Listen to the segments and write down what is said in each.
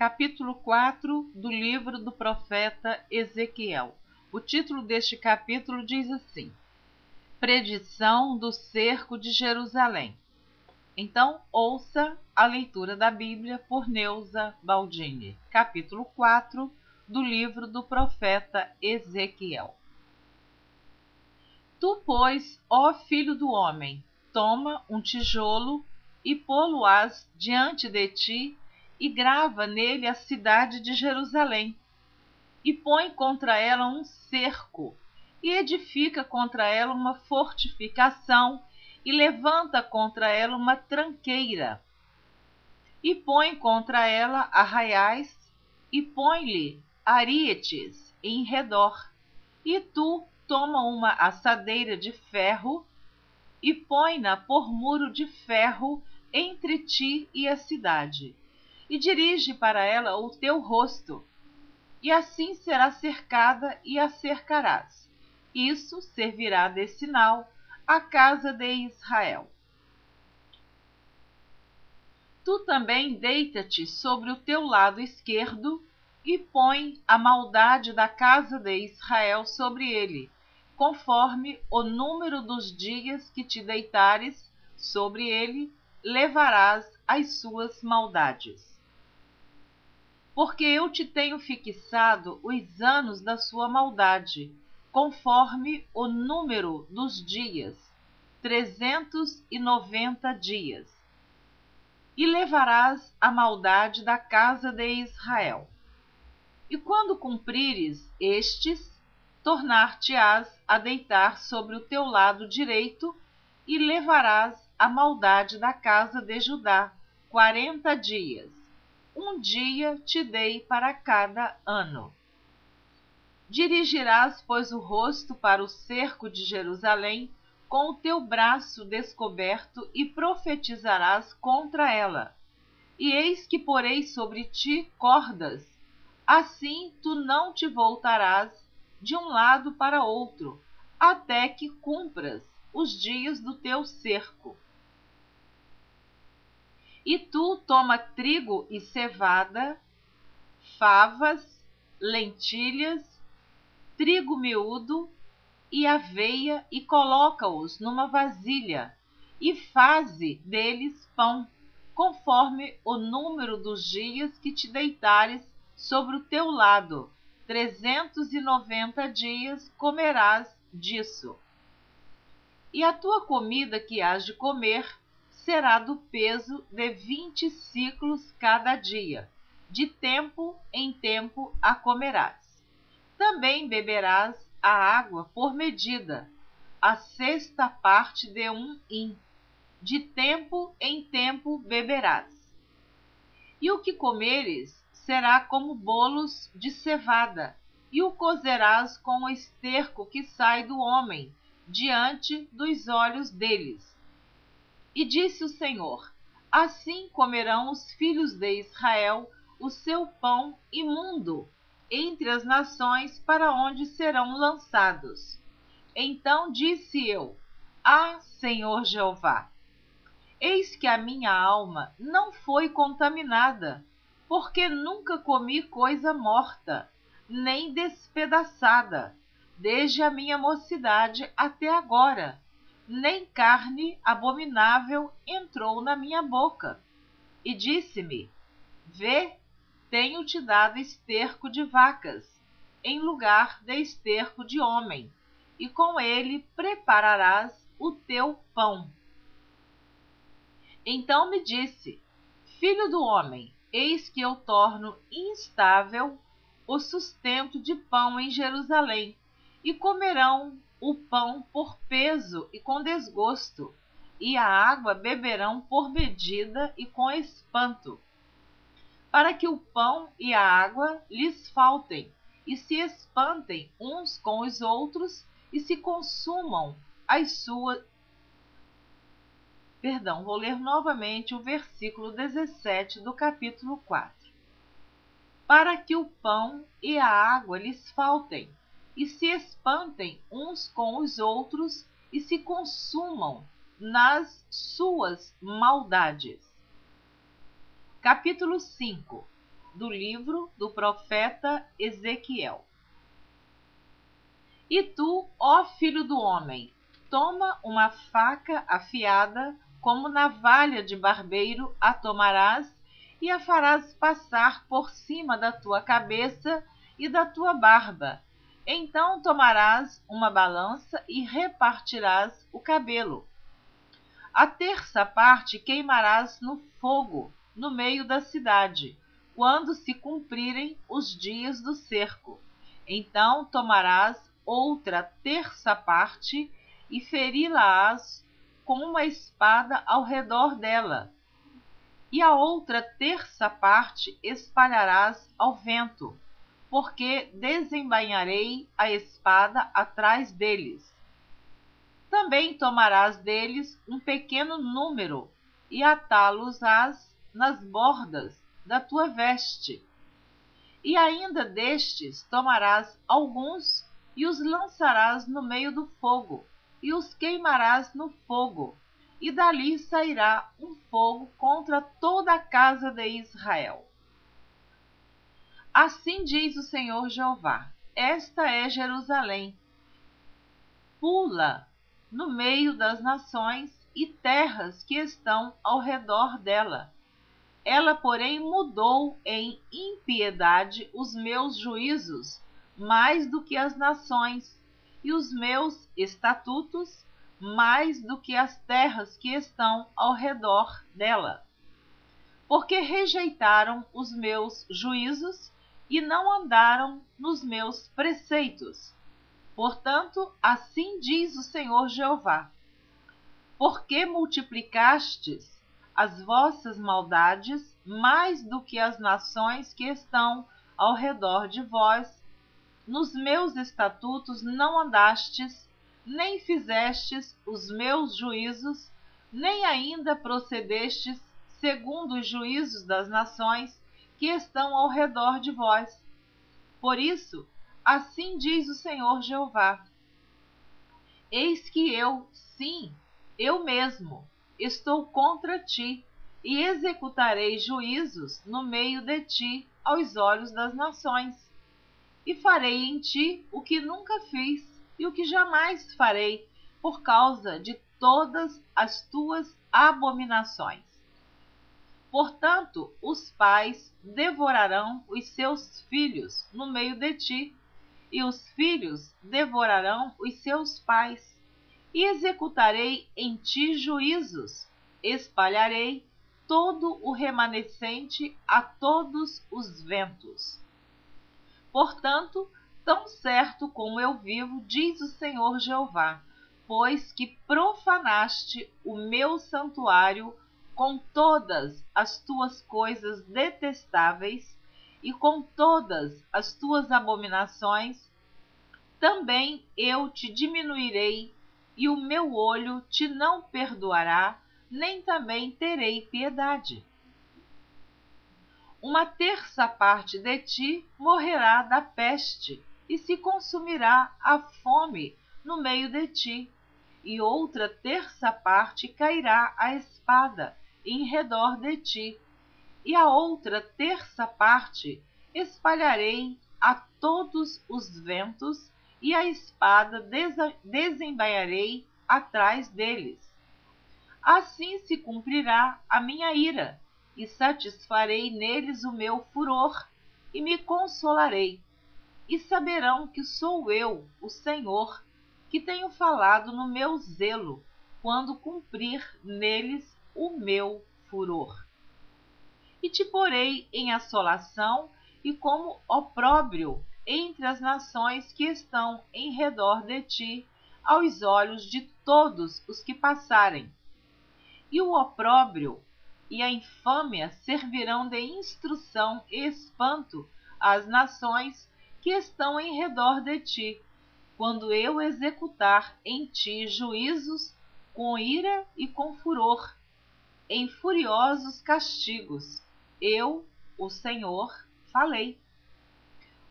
Capítulo 4 do livro do profeta Ezequiel. O título deste capítulo diz assim: Predição do cerco de Jerusalém. Então, ouça a leitura da Bíblia por Neuza Baldini. Capítulo 4 do livro do profeta Ezequiel. Tu, pois, ó filho do homem, toma um tijolo e pô-lo-ás diante de ti, e grava nele a cidade de Jerusalém, e põe contra ela um cerco, e edifica contra ela uma fortificação, e levanta contra ela uma tranqueira, e põe contra ela arraiais, e põe-lhe arietes em redor. E tu toma uma assadeira de ferro, e põe-na por muro de ferro entre ti e a cidade, e dirige para ela o teu rosto, e assim será cercada e a cercarás. Isso servirá de sinal à casa de Israel. Tu também deita-te sobre o teu lado esquerdo, e põe a maldade da casa de Israel sobre ele, conforme o número dos dias que te deitares sobre ele, levarás as suas maldades. Porque eu te tenho fixado os anos da sua maldade, conforme o número dos dias, 390 dias. E levarás a maldade da casa de Israel. E quando cumprires estes, tornar-te-ás a deitar sobre o teu lado direito, e levarás a maldade da casa de Judá 40 dias. Um dia te dei para cada ano. Dirigirás, pois, o rosto para o cerco de Jerusalém com o teu braço descoberto, e profetizarás contra ela. E eis que porei sobre ti cordas. Assim tu não te voltarás de um lado para outro, até que cumpras os dias do teu cerco. E tu toma trigo e cevada, favas, lentilhas, trigo miúdo e aveia, e coloca-os numa vasilha, e faze deles pão, conforme o número dos dias que te deitares sobre o teu lado. 390 dias comerás disso. E a tua comida que hás de comer será do peso de 20 siclos cada dia. De tempo em tempo a comerás. Também beberás a água por medida, a sexta parte de um hin. De tempo em tempo beberás. E o que comeres será como bolos de cevada, e o cozerás com o esterco que sai do homem, diante dos olhos deles. E disse o Senhor: assim comerão os filhos de Israel o seu pão imundo entre as nações para onde serão lançados. Então disse eu: Senhor Jeová, eis que a minha alma não foi contaminada, porque nunca comi coisa morta, nem despedaçada, desde a minha mocidade até agora, nem carne abominável entrou na minha boca. E disse-me: vê, tenho-te dado esterco de vacas, em lugar de esterco de homem, e com ele prepararás o teu pão. Então me disse: filho do homem, eis que eu torno instável o sustento de pão em Jerusalém, e comerão o pão por peso e com desgosto, e a água beberão por medida e com espanto, para que o pão e a água lhes faltem, e se espantem uns com os outros, e se consumam as suas... Vou ler novamente o versículo 17 do capítulo 4. Para que o pão e a água lhes faltem, e se espantem uns com os outros, e se consumam nas suas maldades. Capítulo 5. do livro do profeta Ezequiel. E tu, ó filho do homem, toma uma faca afiada, como navalha de barbeiro a tomarás, e a farás passar por cima da tua cabeça e da tua barba. Então tomarás uma balança e repartirás o cabelo. A terça parte queimarás no fogo, no meio da cidade, quando se cumprirem os dias do cerco. Então tomarás outra terça parte e feri-la-ás com uma espada ao redor dela. E a outra terça parte espalharás ao vento, porque desembainharei a espada atrás deles. Também tomarás deles um pequeno número e atá-los-ás nas bordas da tua veste. E ainda destes tomarás alguns e os lançarás no meio do fogo, e os queimarás no fogo, e dali sairá um fogo contra toda a casa de Israel. Assim diz o Senhor Jeová: esta é Jerusalém. Pula no meio das nações e terras que estão ao redor dela. Ela, porém, mudou em impiedade os meus juízos mais do que as nações, e os meus estatutos mais do que as terras que estão ao redor dela. Porque rejeitaram os meus juízos e não andaram nos meus preceitos. Portanto, assim diz o Senhor Jeová: porque multiplicastes as vossas maldades mais do que as nações que estão ao redor de vós, nos meus estatutos não andastes, nem fizestes os meus juízos, nem ainda procedestes segundo os juízos das nações que estão ao redor de vós. Por isso, assim diz o Senhor Jeová: eis que eu, sim, eu mesmo, estou contra ti, e executarei juízos no meio de ti aos olhos das nações. E farei em ti o que nunca fiz e o que jamais farei, por causa de todas as tuas abominações. Portanto, os pais devorarão os seus filhos no meio de ti, e os filhos devorarão os seus pais. E executarei em ti juízos, espalharei todo o remanescente a todos os ventos. Portanto, tão certo como eu vivo, diz o Senhor Jeová, pois que profanaste o meu santuário com todas as tuas coisas detestáveis e com todas as tuas abominações, também eu te diminuirei, e o meu olho te não perdoará, nem também terei piedade. Uma terça parte de ti morrerá da peste, e se consumirá a fome no meio de ti, e outra terça parte cairá a espada em redor de ti, e a outra terça parte espalharei a todos os ventos, e a espada desembainharei atrás deles. Assim se cumprirá a minha ira, e satisfarei neles o meu furor, e me consolarei. E saberão que sou eu, o Senhor, que tenho falado no meu zelo, quando cumprir neles o meu furor. E te porei em assolação e como opróbrio entre as nações que estão em redor de ti, aos olhos de todos os que passarem. E o opróbrio e a infâmia servirão de instrução e espanto às nações que estão em redor de ti, quando eu executar em ti juízos com ira e com furor, em furiosos castigos. Eu, o Senhor, falei.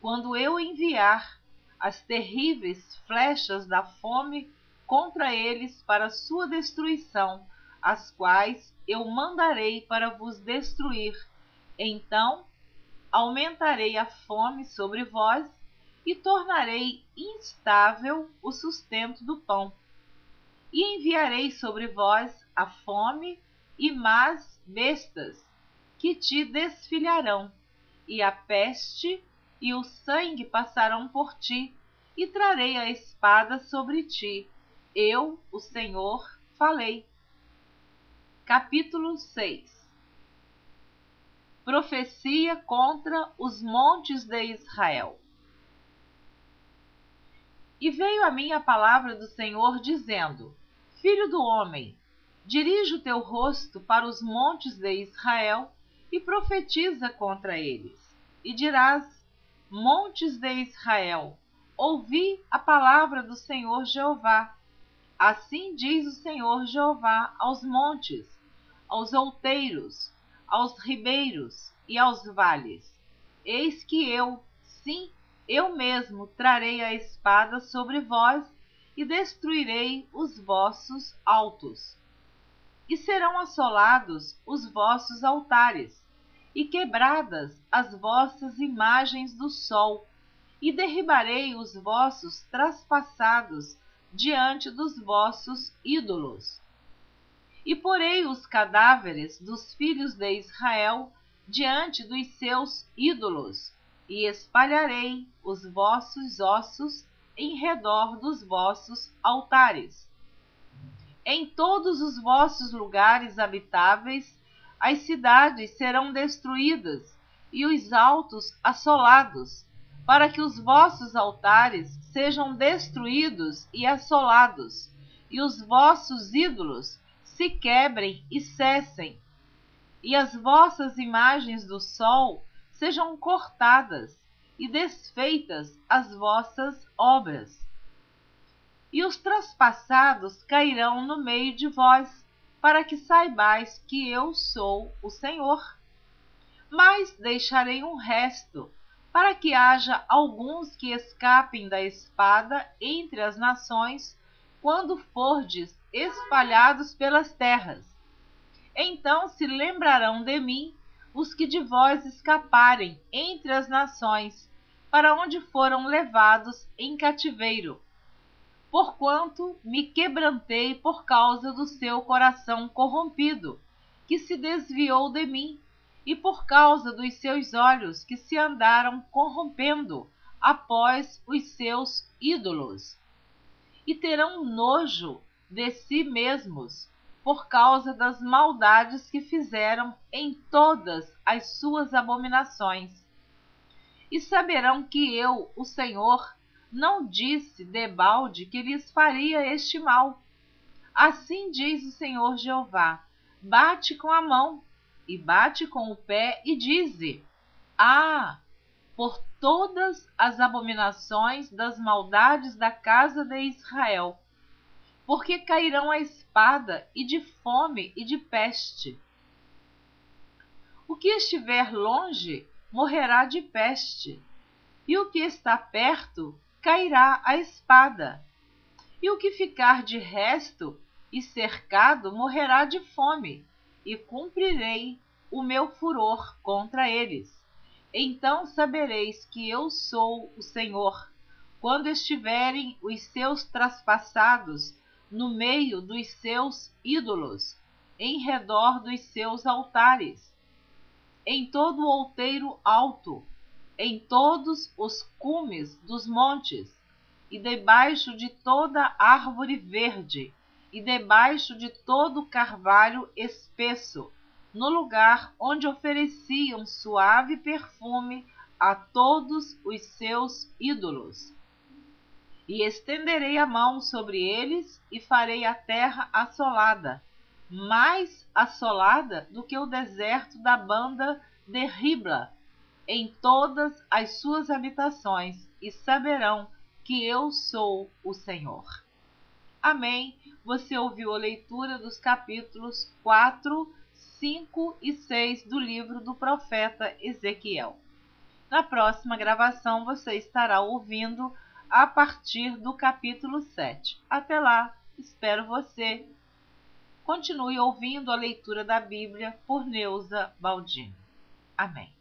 Quando eu enviar as terríveis flechas da fome contra eles para sua destruição, as quais eu mandarei para vos destruir, então aumentarei a fome sobre vós e tornarei instável o sustento do pão. E enviarei sobre vós a fome e más bestas, que te desfilharão, e a peste e o sangue passarão por ti, e trarei a espada sobre ti. Eu, o Senhor, falei. Capítulo 6. Profecia contra os montes de Israel. E veio a mim a palavra do Senhor, dizendo: Filho do homem, dirige o teu rosto para os montes de Israel e profetiza contra eles. E dirás: Montes de Israel, ouvi a palavra do Senhor Jeová. Assim diz o Senhor Jeová aos montes, aos outeiros, aos ribeiros e aos vales: Eis que eu, sim, eu mesmo trarei a espada sobre vós e destruirei os vossos altos. E serão assolados os vossos altares, e quebradas as vossas imagens do sol, e derribarei os vossos traspassados diante dos vossos ídolos. E porei os cadáveres dos filhos de Israel diante dos seus ídolos, e espalharei os vossos ossos em redor dos vossos altares. Em todos os vossos lugares habitáveis, as cidades serão destruídas e os altos assolados, para que os vossos altares sejam destruídos e assolados, e os vossos ídolos se quebrem e cessem, e as vossas imagens do sol sejam cortadas e desfeitas as vossas obras. E os traspassados cairão no meio de vós, para que saibais que eu sou o Senhor. Mas deixarei um resto, para que haja alguns que escapem da espada entre as nações, quando fordes espalhados pelas terras. Então se lembrarão de mim os que de vós escaparem entre as nações, para onde foram levados em cativeiro. Porquanto me quebrantei por causa do seu coração corrompido, que se desviou de mim, e por causa dos seus olhos que se andaram corrompendo após os seus ídolos. E terão nojo de si mesmos, por causa das maldades que fizeram em todas as suas abominações. E saberão que eu, o Senhor, não disse debalde que lhes faria este mal. Assim diz o Senhor Jeová: bate com a mão, e bate com o pé, e dize: Ah, por todas as abominações das maldades da casa de Israel, porque cairão a espada, e de fome e de peste. O que estiver longe morrerá de peste, e o que está perto cairá a espada, e o que ficar de resto e cercado morrerá de fome, e cumprirei o meu furor contra eles. Então sabereis que eu sou o Senhor, quando estiverem os seus traspassados no meio dos seus ídolos, em redor dos seus altares, em todo o outeiro alto, em todos os cumes dos montes, e debaixo de toda árvore verde, e debaixo de todo carvalho espesso, no lugar onde ofereciam suave perfume a todos os seus ídolos. E estenderei a mão sobre eles, e farei a terra assolada, mais assolada do que o deserto da banda de Ribla, em todas as suas habitações, e saberão que eu sou o Senhor. Amém. Você ouviu a leitura dos capítulos 4, 5 e 6 do livro do profeta Ezequiel. Na próxima gravação você estará ouvindo a partir do capítulo 7. Até lá, espero você. Continue ouvindo a leitura da Bíblia por Neuza Baldini. Amém.